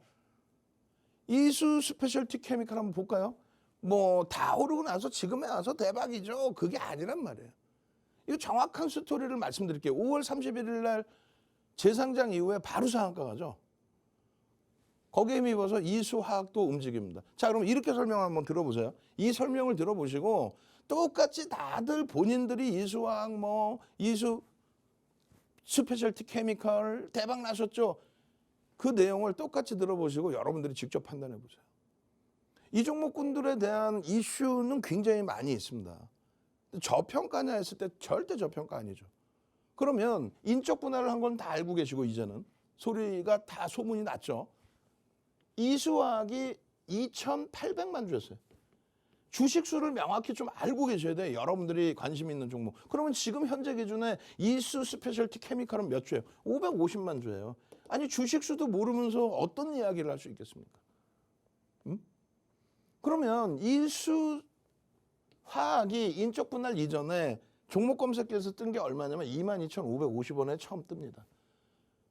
이수 스페셜티 케미칼 한번 볼까요? 뭐 다 오르고 나서 지금에 와서 대박이죠. 그게 아니란 말이에요. 이거 정확한 스토리를 말씀드릴게요. 5월 31일 날 재상장 이후에 바로 상한가 가죠. 거기에 힘입어서 이수화학도 움직입니다. 자, 그럼 이렇게 설명 한번 들어보세요. 이 설명을 들어보시고 똑같이 다들 본인들이 이수화학 뭐 이수 스페셜티 케미칼 대박 나셨죠. 그 내용을 똑같이 들어보시고 여러분들이 직접 판단해 보세요. 이 종목군들에 대한 이슈는 굉장히 많이 있습니다. 저평가냐 했을 때 절대 저평가 아니죠. 그러면 인적 분할을 한 건 다 알고 계시고 이제는 소리가 다 소문이 났죠. 이수화학이 2,800만 주였어요. 주식수를 명확히 좀 알고 계셔야 돼요. 여러분들이 관심 있는 종목. 그러면 지금 현재 기준에 이수 스페셜티 케미칼은 몇 주예요? 550만 주예요. 아니 주식수도 모르면서 어떤 이야기를 할 수 있겠습니까? 그러면 이수 화학이 인적 분할 이전에 종목 검색기에서 뜬 게 얼마냐면 22,550원에 처음 뜹니다.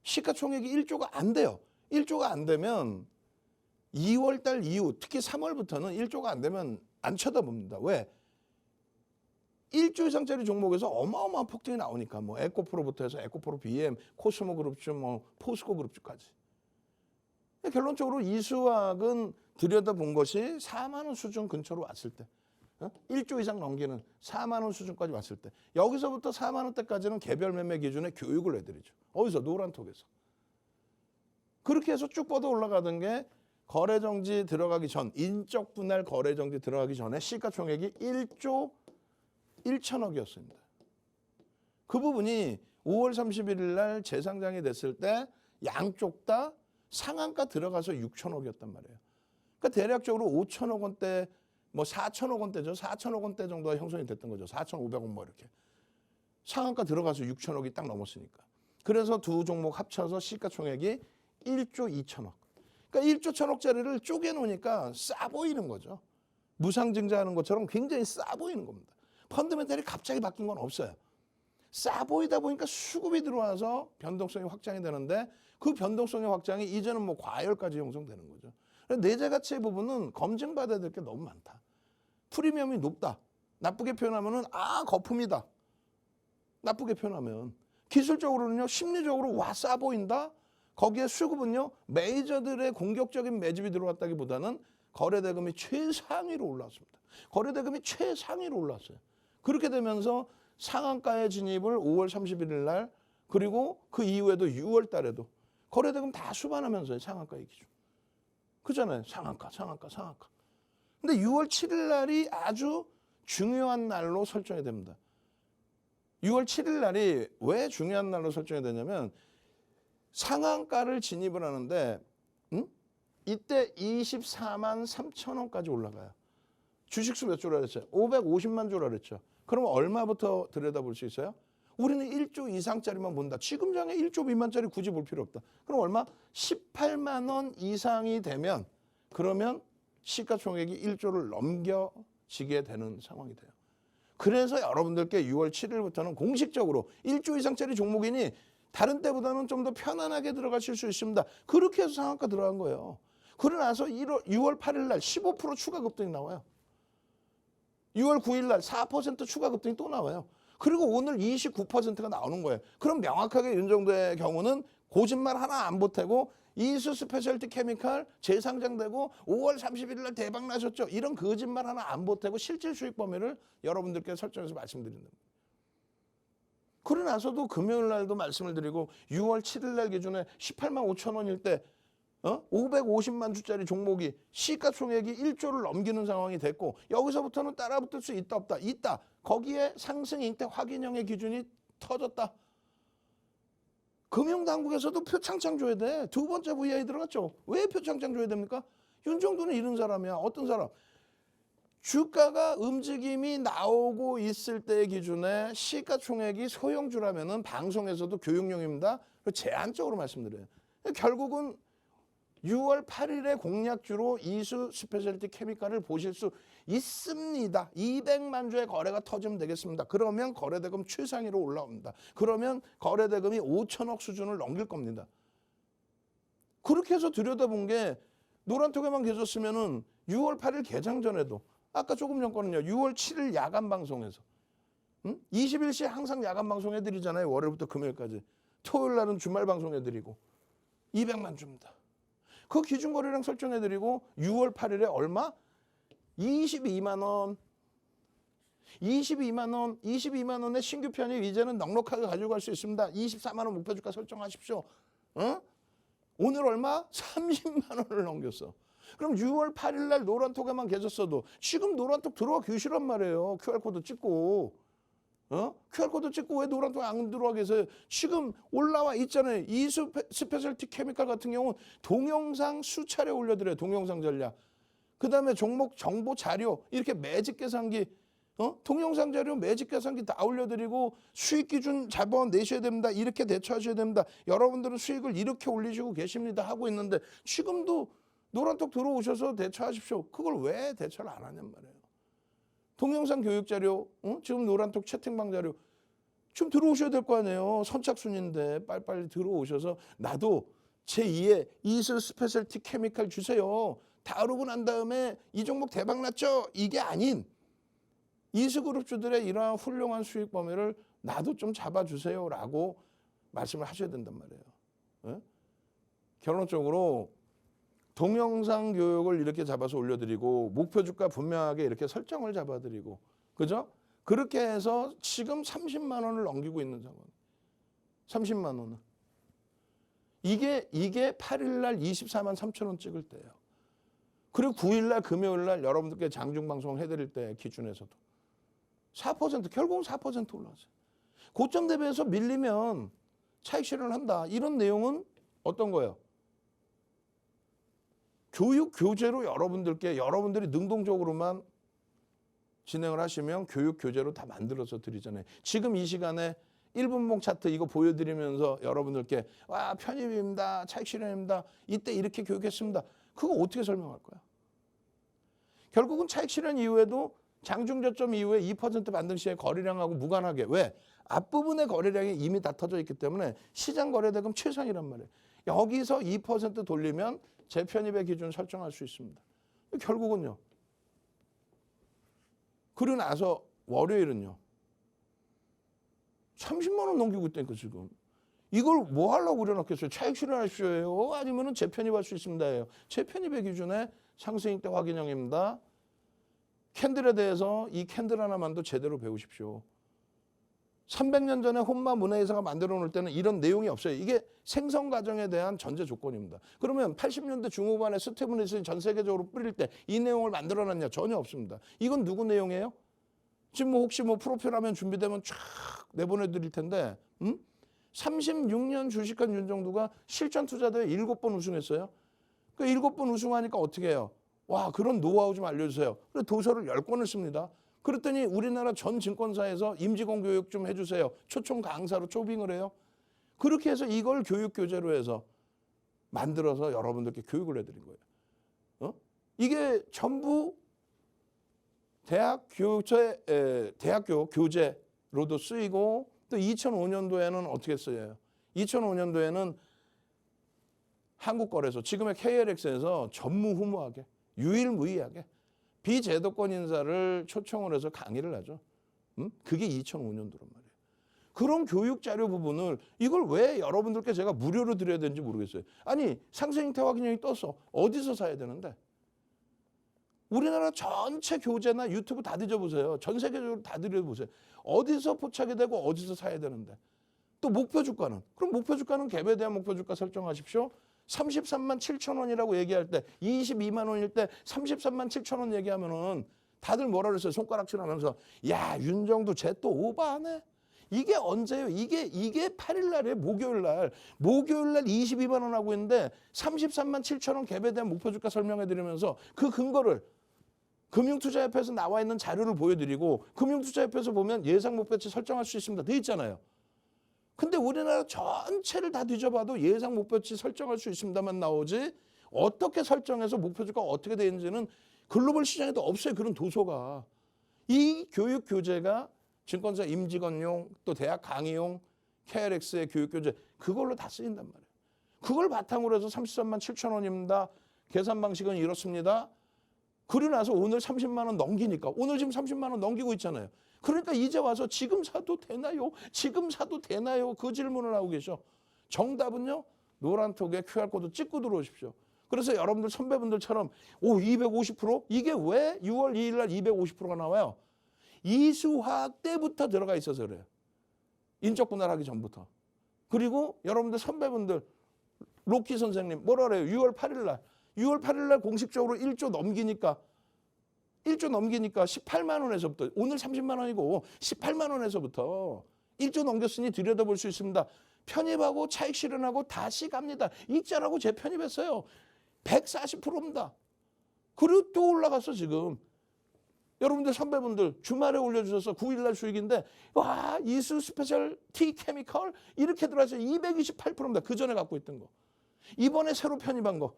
시가총액이 1조가 안 돼요. 1조가 안 되면 2월 달 이후 특히 3월부터는 1조가 안 되면 안 쳐다봅니다. 왜? 1조 이상짜리 종목에서 어마어마한 폭등이 나오니까 뭐 에코프로부터 해서 에코프로 BM, 코스모 그룹주, 뭐 포스코 그룹주까지. 결론적으로 이수화학은 들여다본 것이 4만 원 수준 근처로 왔을 때 1조 이상 넘기는 4만 원 수준까지 왔을 때 여기서부터 4만 원대까지는 개별 매매 기준에 교육을 해드리죠. 어디서? 노란톡에서. 그렇게 해서 쭉 뻗어 올라가던 게 거래정지 들어가기 전, 인적 분할 거래정지 들어가기 전에 시가총액이 1조 1천억이었습니다. 그 부분이 5월 31일 날 재상장이 됐을 때 양쪽 다 상한가 들어가서 6천억이었단 말이에요. 그러니까 대략적으로 5천억 원대, 뭐 4천억 원대죠. 4천억 원대 정도가 형성이 됐던 거죠. 4,500원 뭐 이렇게. 상한가 들어가서 6천억이 딱 넘었으니까. 그래서 두 종목 합쳐서 시가총액이 1조 2천억. 그러니까 1조 1천억짜리를 쪼개놓으니까 싸 보이는 거죠. 무상증자하는 것처럼 굉장히 싸 보이는 겁니다. 펀더멘탈이 갑자기 바뀐 건 없어요. 싸 보이다 보니까 수급이 들어와서 변동성이 확장이 되는데 그 변동성의 확장이 이제는 뭐 과열까지 형성되는 거죠. 내재 가치의 부분은 검증받아야 될 게 너무 많다. 프리미엄이 높다. 나쁘게 표현하면은 거품이다. 나쁘게 표현하면. 기술적으로는요, 심리적으로 와 싸 보인다. 거기에 수급은요, 메이저들의 공격적인 매집이 들어왔다기보다는 거래대금이 최상위로 올라왔습니다. 거래대금이 최상위로 올라왔어요. 그렇게 되면서 상한가의 진입을 5월 31일 날 그리고 그 이후에도 6월 달에도 거래대금 다 수반하면서요. 상한가의 기준. 그잖아요. 상한가. 근데 6월 7일 날이 아주 중요한 날로 설정이 됩니다. 6월 7일 날이 왜 중요한 날로 설정이 되냐면 상한가를 진입을 하는데 이때 24만 3천 원까지 올라가요. 주식수 몇 조라 그랬어요? 550만 조라 그랬죠. 그러면 얼마부터 들여다볼 수 있어요? 우리는 1조 이상짜리만 본다. 지금 장에 1조 미만짜리 굳이 볼 필요 없다. 그럼 얼마? 18만 원 이상이 되면 그러면 시가총액이 1조를 넘겨지게 되는 상황이 돼요. 그래서 여러분들께 6월 7일부터는 공식적으로 1조 이상짜리 종목이니 다른 때보다는 좀 더 편안하게 들어가실 수 있습니다. 그렇게 해서 상한가 들어간 거예요. 그러고 나서 6월 8일 날 15% 추가 급등이 나와요. 6월 9일 날 4% 추가 급등이 또 나와요. 그리고 오늘 29%가 나오는 거예요. 그럼 명확하게 윤정도의 경우는 거짓말 하나 안 보태고 이수 스페셜티 케미칼 재상장되고 5월 31일 날 대박 나셨죠. 이런 거짓말 하나 안 보태고 실질 수익 범위를 여러분들께 설정해서 말씀드린다. 그러고 나서도 금요일 날도 말씀을 드리고 6월 7일 날 기준에 18만 5천 원일 때 550만 주짜리 종목이 시가총액이 1조를 넘기는 상황이 됐고 여기서부터는 따라붙을 수 있다 없다? 있다. 거기에 상승 잉태 확인형의 기준이 터졌다. 금융당국에서도 표창장 줘야 돼. 두 번째 VI 들어갔죠. 왜 표창장 줘야 됩니까? 윤정도는 이런 사람이야. 어떤 사람? 주가가 움직임이 나오고 있을 때의 기준에 시가총액이 소형주라면은 방송에서도 교육용입니다. 제한적으로 말씀드려요. 결국은 6월 8일에 공략주로 이수 스페셜티 케미칼을 보실 수 있습니다. 200만 주의 거래가 터지면 되겠습니다. 그러면 거래대금 최상위로 올라옵니다. 그러면 거래대금이 5천억 수준을 넘길 겁니다. 그렇게 해서 들여다본 게 노란톡에만 계셨으면은 6월 8일 개장 전에도 아까 조금 전 거는요. 6월 7일 야간 방송에서 21시에 항상 야간 방송 해드리잖아요. 월요일부터 금요일까지. 토요일 날은 주말 방송 해드리고 200만 주입니다. 그 기준거래량 설정해드리고 6월 8일에 얼마? 22만 원. 22만 원의 신규 편입 이제는 넉넉하게 가지고 갈 수 있습니다. 24만 원 목표주가 설정하십시오. 오늘 얼마? 30만 원을 넘겼어. 그럼 6월 8일 날 노란톡에만 계셨어도 지금 노란톡 들어와 계시란 말이에요. QR코드 찍고. QR코드 찍고 왜 노란톡 안 들어와 계세요? 지금 올라와 있잖아요. 이수 스페셜티 케미칼 같은 경우는 동영상 수차례 올려드려요. 동영상 전략. 그 다음에 종목 정보 자료 이렇게 매집 계산기 동영상 자료 매집 계산기 다 올려드리고 수익 기준 자본 내셔야 됩니다. 이렇게 대처하셔야 됩니다. 여러분들은 수익을 이렇게 올리시고 계십니다. 하고 있는데 지금도 노란톡 들어오셔서 대처하십시오. 그걸 왜 대처를 안 하냔 말이에요. 동영상 교육 자료, 지금 노란톡 채팅방 자료 지금 들어오셔야 될 거 아니에요. 선착순인데 빨리빨리 들어오셔서 나도 제2의 이수 스페셜티 케미칼 주세요. 다루고 난 다음에 이 종목 대박 났죠? 이게 아닌 이수그룹주들의 이러한 훌륭한 수익 범위를 나도 좀 잡아주세요라고 말씀을 하셔야 된단 말이에요. 결론적으로 동영상 교육을 이렇게 잡아서 올려드리고 목표 주가 분명하게 이렇게 설정을 잡아드리고 그죠? 그렇게 해서 지금 30만 원을 넘기고 있는 상황. 30만 원은. 이게 8일 날 24만 3천 원 찍을 때예요. 그리고 9일 날 금요일 날 여러분들께 장중 방송 해드릴 때 기준에서도 4% 결국은 4% 올라왔어요. 고점 대비해서 밀리면 차익 실현을 한다. 이런 내용은 어떤 거예요? 교육 교재로 여러분들이 능동적으로만 진행을 하시면 교육 교재로 다 만들어서 드리잖아요. 지금 이 시간에 1분봉 차트 이거 보여드리면서 여러분들께 와 편입입니다. 차익 실현입니다. 이때 이렇게 교육했습니다. 그거 어떻게 설명할 거야? 결국은 차익 실현 이후에도 장중저점 이후에 2% 반등 시에 거래량하고 무관하게 왜? 앞부분의 거래량이 이미 다 터져 있기 때문에 시장 거래대금 최상이란 말이에요. 여기서 2% 돌리면 재편입의 기준 설정할 수 있습니다. 결국은요. 그리고 나서 월요일은요. 30만 원 넘기고 있다니까 지금. 이걸 뭐 하려고 그려놨겠어요? 차익 실현하십시오예요? 아니면은 재편입할 수 있습니다예요? 재편입의 기준에 상승일 때 확인형입니다. 캔들에 대해서 이 캔들 하나만도 제대로 배우십시오. 300년 전에 혼마 문화회사가 만들어 놓을 때는 이런 내용이 없어요. 이게 생성 과정에 대한 전제 조건입니다. 그러면 80년대 중후반에 스테븐리슨이 전 세계적으로 뿌릴 때 이 내용을 만들어 놨냐? 전혀 없습니다. 이건 누구 내용이에요? 지금 혹시 프로필하면 준비되면 쫙 내보내 드릴 텐데 36년 주식한 윤정두가 실전 투자대회 7번 우승했어요. 그 7번 우승하니까 어떻게 해요? 와, 그런 노하우 좀 알려주세요. 그래서 도서를 10권을 씁니다. 그랬더니 우리나라 전 증권사에서 임직원 교육 좀 해주세요. 초청 강사로 초빙을 해요. 그렇게 해서 이걸 교육 교재로 해서 만들어서 여러분들께 교육을 해드린 거예요. 이게 전부 대학교 교재로도 쓰이고 또 2005년도에는 어떻게 쓰여요? 2005년도에는 한국거래소, 지금의 KLX에서 전무후무하게 유일무이하게 비제도권 인사를 초청을 해서 강의를 하죠. 그게 2005년도란 말이에요. 그런 교육 자료 부분을 이걸 왜 여러분들께 제가 무료로 드려야 되는지 모르겠어요. 아니 상승인태 확인형이 떴어. 어디서 사야 되는데? 우리나라 전체 교재나 유튜브 다 뒤져보세요. 전 세계적으로 다 뒤져보세요. 어디서 포착이 되고 어디서 사야 되는데. 또 목표 주가는? 그럼 목표 주가는 갭에 대한 목표 주가 설정하십시오. 33만 7천 원이라고 얘기할 때 22만 원일 때 33만 7천 원 얘기하면은 다들 뭐라 그랬어요? 손가락질 하면서 야 윤정두 쟤 또 오버하네. 이게 언제예요? 이게 8일 날이에요. 목요일 날 22만 원 하고 있는데 33만 7천 원 갭에 대한 목표 주가 설명해 드리면서 그 근거를 금융투자협회에서 나와 있는 자료를 보여드리고 금융투자협회에서 보면 예상 목표치 설정할 수 있습니다. 돼 있잖아요. 근데 우리나라 전체를 다 뒤져봐도 예상 목표치 설정할 수 있습니다만 나오지 어떻게 설정해서 목표주가 어떻게 되는지는 글로벌 시장에도 없어요. 그런 도서가. 이 교육 교재가 증권사 임직원용 또 대학 강의용 KLX의 교육 교재 그걸로 다 쓰인단 말이에요. 그걸 바탕으로 해서 33만 7천 원입니다. 계산 방식은 이렇습니다. 그러고 나서 오늘 30만 원 넘기니까 오늘 지금 30만 원 넘기고 있잖아요. 그러니까 이제 와서 지금 사도 되나요? 지금 사도 되나요? 그 질문을 하고 계셔. 정답은요. 노란톡에 QR코드 찍고 들어오십시오. 그래서 여러분들 선배분들처럼 250%? 이게 왜 6월 2일 날 250%가 나와요? 이수화학 때부터 들어가 있어서 그래요. 인적 분할하기 전부터. 그리고 여러분들 선배분들 로키 선생님 뭐라 그래요? 6월 8일 날 공식적으로 1조 넘기니까 18만 원에서부터 오늘 30만 원이고 18만 원에서부터 1조 넘겼으니 들여다볼 수 있습니다. 편입하고 차익 실현하고 다시 갑니다. 익자라고 재편입했어요. 140%입니다. 그리고 또 올라갔어 지금. 여러분들 선배분들 주말에 올려주셔서 9일날 수익인데 와 이수 스페셜 티 케미컬 이렇게 들어와서 228%입니다. 그 전에 갖고 있던 거. 이번에 새로 편입한 거.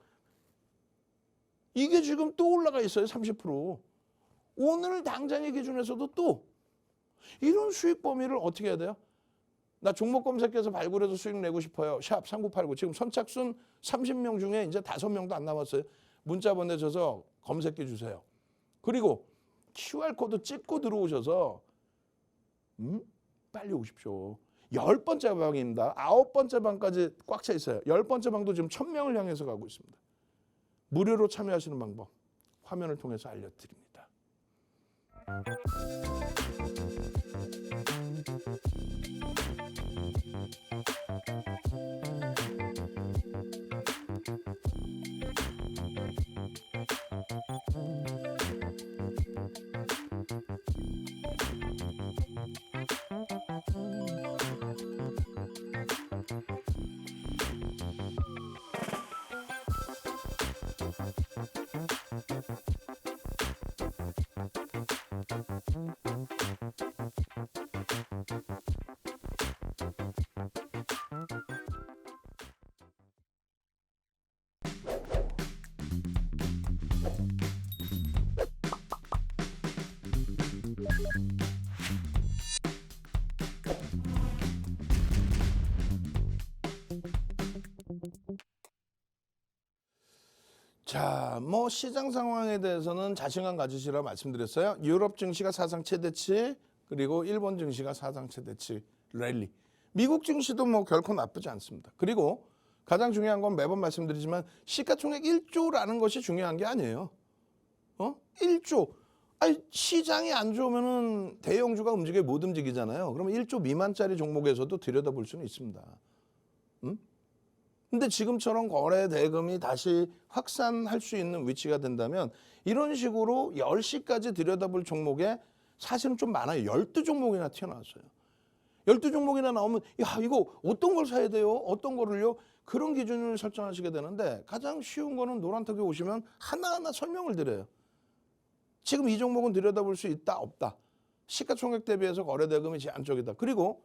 이게 지금 또 올라가 있어요. 30%. 오늘 당장의 기준에서도 또 이런 수익 범위를 어떻게 해야 돼요? 나 종목 검색해서 발굴해서 수익 내고 싶어요. 샵 3989. 지금 선착순 30명 중에 이제 5명도 안 남았어요. 문자 보내셔서 검색해 주세요. 그리고 QR코드 찍고 들어오셔서 빨리 오십시오. 10번째 방입니다. 9번째 방까지 꽉 차 있어요. 10번째 방도 지금 1000명을 향해서 가고 있습니다. 무료로 참여하시는 방법 화면을 통해서 알려드립니다. 자, 뭐 시장 상황에 대해서는 자신감 가지시라고 말씀드렸어요. 유럽 증시가 사상 최대치, 그리고 일본 증시가 사상 최대치 랠리. 미국 증시도 뭐 결코 나쁘지 않습니다. 그리고 가장 중요한 건 매번 말씀드리지만 시가총액 1조라는 것이 중요한 게 아니에요. 1조. 아니, 시장이 안 좋으면은 대형주가 움직여 못 움직이잖아요. 그러면 1조 미만짜리 종목에서도 들여다볼 수는 있습니다. 근데 지금처럼 거래 대금이 다시 확산할 수 있는 위치가 된다면 이런 식으로 10시까지 들여다볼 종목에 사실은 좀 많아요. 12종목이나 튀어나왔어요. 12종목이나 나오면 야, 이거 어떤 걸 사야 돼요? 어떤 거를요? 그런 기준을 설정하시게 되는데 가장 쉬운 거는 노란톡에 오시면 하나하나 설명을 드려요. 지금 이 종목은 들여다볼 수 있다, 없다. 시가총액 대비해서 거래 대금이 제한적이다. 그리고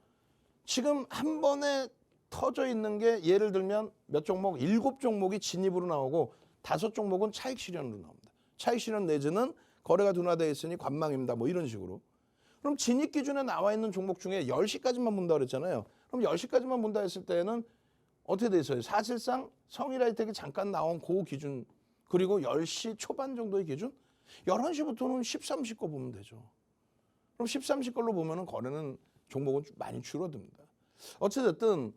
지금 한 번에 터져 있는 게 예를 들면 몇 종목, 7종목이 진입으로 나오고 5종목은 차익 실현으로 나옵니다. 차익 실현 내지는 거래가 둔화되어 있으니 관망입니다. 뭐 이런 식으로. 그럼 진입 기준에 나와 있는 종목 중에 10시까지만 본다 그랬잖아요. 그럼 10시까지만 본다 했을 때는 어떻게 돼 있어요? 사실상 성일하이텍이 잠깐 나온 그 기준, 그리고 10시 초반 정도의 기준? 11시부터는 13시 거 보면 되죠. 그럼 13시 걸로 보면은 거래는 종목은 많이 줄어듭니다. 어찌됐든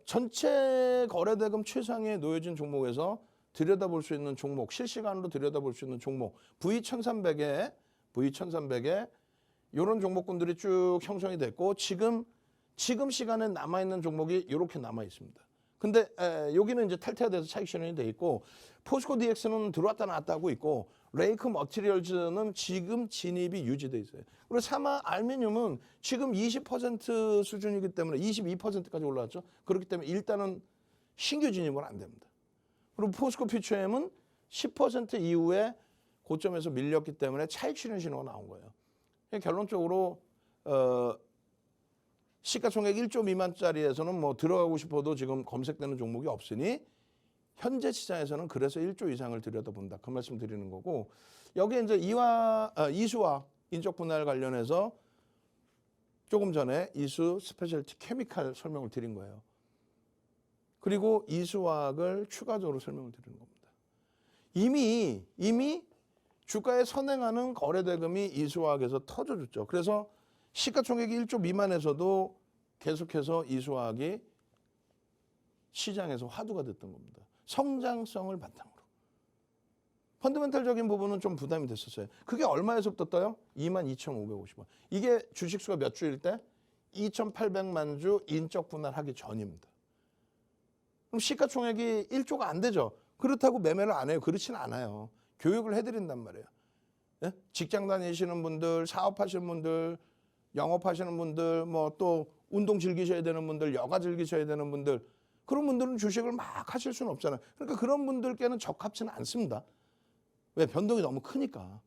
전체 거래대금 최상위에 놓여진 종목에서 들여다볼 수 있는 종목, 실시간으로 들여다볼 수 있는 종목, V1300에 이런 종목군들이 쭉 형성이 됐고 지금 시간에 남아있는 종목이 이렇게 남아있습니다. 근데 여기는 이제 탈퇴가 돼서 차익 실현이 돼 있고 포스코 DX는 들어왔다 나왔다 하고 있고 레이크 머티리얼즈는 지금 진입이 유지돼 있어요. 그리고 사마 알미늄은 지금 20% 수준이기 때문에 22%까지 올라왔죠. 그렇기 때문에 일단은 신규 진입은 안 됩니다. 그리고 포스코 퓨처엠은 10% 이후에 고점에서 밀렸기 때문에 차익 실현 신호가 나온 거예요. 결론적으로 시가총액 1조 미만짜리에서는 뭐 들어가고 싶어도 지금 검색되는 종목이 없으니 현재 시장에서는 그래서 1조 이상을 들여다본다. 그 말씀 드리는 거고 여기에 이제 이수화 인적 분할 관련해서 조금 전에 이수 스페셜티 케미칼 설명을 드린 거예요. 그리고 이수화학을 추가적으로 설명을 드리는 겁니다. 이미 주가에 선행하는 거래 대금이 이수화학에서 터져줬죠. 그래서 시가총액이 1조 미만에서도 계속해서 이수화학이 시장에서 화두가 됐던 겁니다. 성장성을 바탕으로. 펀더멘탈적인 부분은 좀 부담이 됐었어요. 그게 얼마에서부터 떠요? 22,550원. 이게 주식수가 몇 주일 때? 2,800만 주 인적 분할하기 전입니다. 그럼 시가총액이 1조가 안 되죠. 그렇다고 매매를 안 해요. 그렇지는 않아요. 교육을 해드린단 말이에요. 예? 직장 다니시는 분들, 사업하시는 분들, 영업하시는 분들, 뭐 또 운동 즐기셔야 되는 분들, 여가 즐기셔야 되는 분들, 그런 분들은 주식을 막 하실 수는 없잖아요. 그러니까 그런 분들께는 적합치는 않습니다. 왜? 변동이 너무 크니까.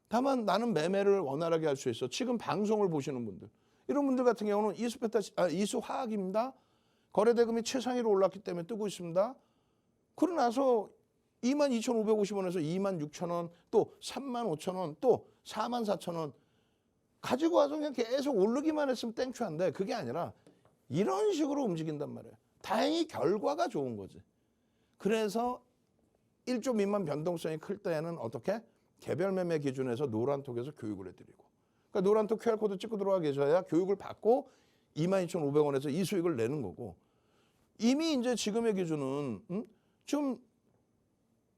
다만 나는 매매를 원활하게 할 수 있어. 지금 방송을 보시는 분들. 이런 분들 같은 경우는 이수화학입니다. 거래대금이 최상위로 올랐기 때문에 뜨고 있습니다. 그러고 나서 22,550원에서 26,000원, 또 35,000원, 또 44,000원 가지고 와서 그냥 계속 오르기만 했으면 땡큐한데 그게 아니라 이런 식으로 움직인단 말이에요. 다행히 결과가 좋은 거지. 그래서 1조 미만 변동성이 클 때에는 어떻게? 개별 매매 기준에서 노란톡에서 교육을 해드리고. 그러니까 노란톡 QR코드 찍고 들어와 계셔야 교육을 받고 22,500원에서 이 수익을 내는 거고. 이미 이제 지금의 기준은 지금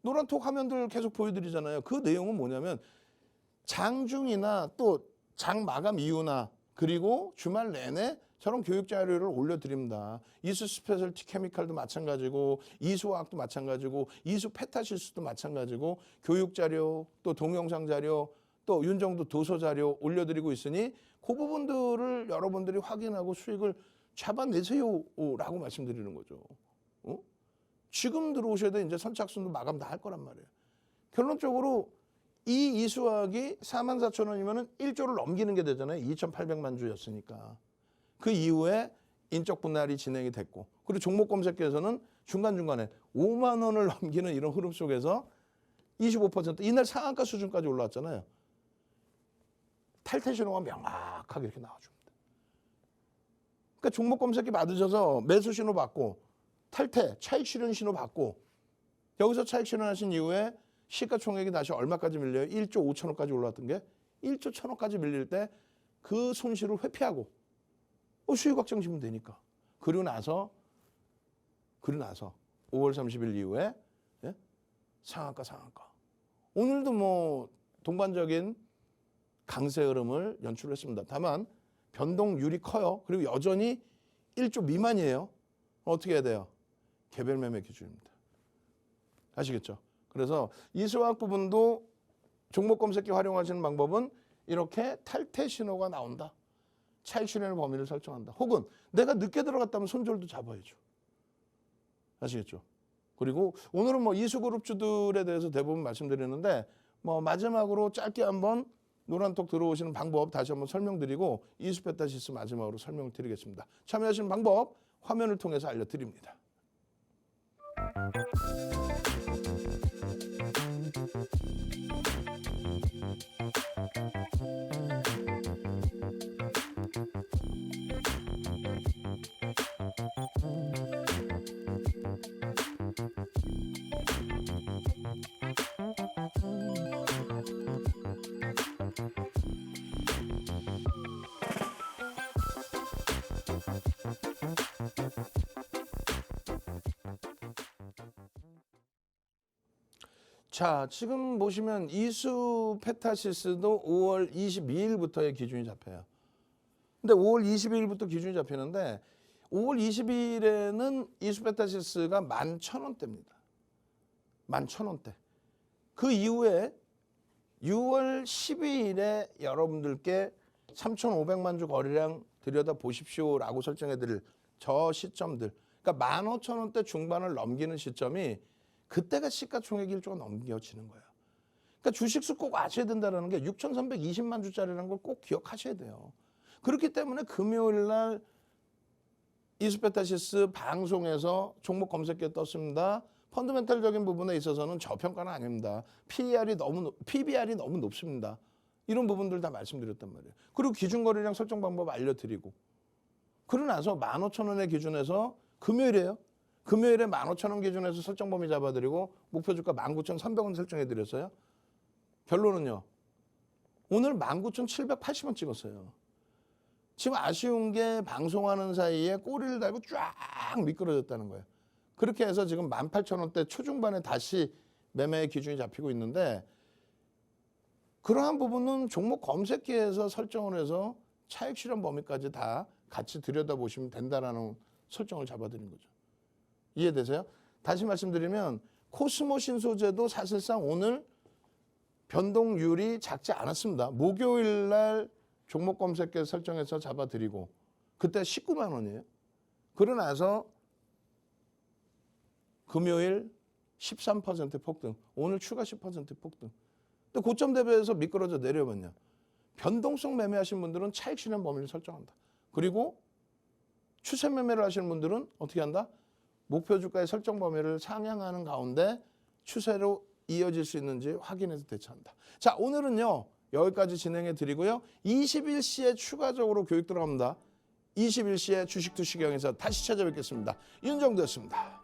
노란톡 화면들 계속 보여드리잖아요. 그 내용은 뭐냐면 장중이나 또 장 마감 이후나 그리고 주말 내내 저런 교육 자료를 올려드립니다. 이수 스페셜티 케미칼도 마찬가지고 이수화학도 마찬가지고 이수 페타시스도 마찬가지고 교육 자료 또 동영상 자료 또 윤정도 도서 자료 올려드리고 있으니 그 부분들을 여러분들이 확인하고 수익을 잡아내세요라고 말씀드리는 거죠. 지금 들어오셔야 돼. 이제 선착순도 마감 다 할 거란 말이에요. 결론적으로 이 이수학이 44,000원이면 1조를 넘기는 게 되잖아요. 2,800만 주였으니까. 그 이후에 인적 분할이 진행이 됐고 그리고 종목 검색기에서는 중간중간에 5만 원을 넘기는 이런 흐름 속에서 25% 이날 상한가 수준까지 올라왔잖아요. 탈퇴 신호가 명확하게 이렇게 나와줍니다. 그러니까 종목 검색기 받으셔서 매수 신호 받고 탈퇴, 차익 실현 신호 받고 여기서 차익 실현하신 이후에 시가총액이 다시 얼마까지 밀려요? 1조 5천억까지 올라왔던 게 1조 1천억까지 밀릴 때 그 손실을 회피하고 수익 확정시면 되니까. 그리고 나서 5월 30일 이후에 상한가. 오늘도 뭐 동반적인 강세 흐름을 연출했습니다. 다만 변동률이 커요. 그리고 여전히 1조 미만이에요. 어떻게 해야 돼요? 개별 매매 기준입니다. 아시겠죠? 그래서 이수학 부분도 종목 검색기 활용하시는 방법은 이렇게 탈퇴 신호가 나온다. 차익 실현의 범위를 설정한다. 혹은 내가 늦게 들어갔다면 손절도 잡아야죠. 아시겠죠? 그리고 오늘은 뭐 이수그룹주들에 대해서 대부분 말씀드리는데 뭐 마지막으로 짧게 한번 노란톡 들어오시는 방법 다시 한번 설명드리고 이수페타시스 마지막으로 설명을 드리겠습니다. 참여하시는 방법 화면을 통해서 알려드립니다. 자, 지금 보시면 이수페타시스도 5월 22일부터의 기준이 잡혀요. 근데 5월 22일부터 기준이 잡히는데 5월 20일에는 이수페타시스가 11,000원대입니다. 11,000원대. 그 이후에 6월 12일에 여러분들께 3,500만 주 거래량 들여다 보십시오라고 설정해드릴 저 시점들. 그러니까 15,000원대 중반을 넘기는 시점이 그때가 시가총액 1조가 넘겨지는 거예요. 그러니까 주식수 꼭 아셔야 된다는 게 6,320만 주짜리라는 걸 꼭 기억하셔야 돼요. 그렇기 때문에 금요일 날 이수페타시스 방송에서 종목 검색기에 떴습니다. 펀더멘탈적인 부분에 있어서는 저평가는 아닙니다. PBR이 너무 높습니다. 이런 부분들 다 말씀드렸단 말이에요. 그리고 기준거래량 설정 방법 알려드리고 그러고 나서 15,000원의 기준에서 금요일이에요. 금요일에 15,000원 기준에서 설정 범위 잡아드리고 목표 주가 19,300원 설정해드렸어요. 결론은요. 오늘 19,780원 찍었어요. 지금 아쉬운 게 방송하는 사이에 꼬리를 달고 쫙 미끄러졌다는 거예요. 그렇게 해서 지금 18,000원대 초중반에 다시 매매의 기준이 잡히고 있는데 그러한 부분은 종목 검색기에서 설정을 해서 차익 실현 범위까지 다 같이 들여다보시면 된다라는 설정을 잡아드린 거죠. 이해되세요? 다시 말씀드리면 코스모 신소재도 사실상 오늘 변동률이 작지 않았습니다. 목요일 날 종목 검색기 설정해서 잡아드리고 그때 19만 원이에요. 그러고 나서 금요일 13% 폭등, 오늘 추가 10% 폭등. 또 고점 대비해서 미끄러져 내려봤냐. 변동성 매매하시는 분들은 차익 실현 범위를 설정한다. 그리고 추세 매매를 하시는 분들은 어떻게 한다? 목표 주가의 설정 범위를 상향하는 가운데 추세로 이어질 수 있는지 확인해서 대처한다. 자, 오늘은요. 여기까지 진행해 드리고요. 21시에 추가적으로 교육 들어갑니다. 21시에 주식 투시경에서 다시 찾아뵙겠습니다. 윤정도였습니다.